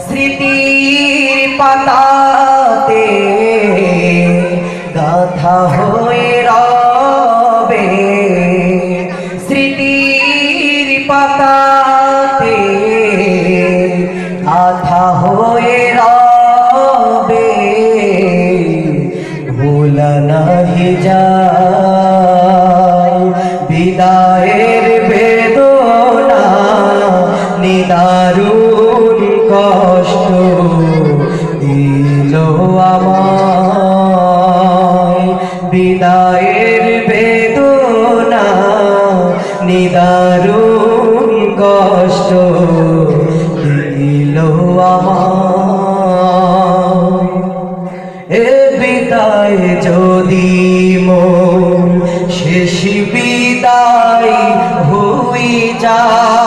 স্মৃতির পাতাতে গাথা হয়ে রবে, স্মৃতির পাতাতে গাথা হয়ে রবে, ভোলা নাহি যায় বিদায়ের বেদনা, নিদারুণ কষ্ট দিল আমায়। বিদায়ের বেদনা, নিদারুণ কষ্ট দিল আমায়। এ বিদায় যদি মোর শেষ বিদায় হই যায়,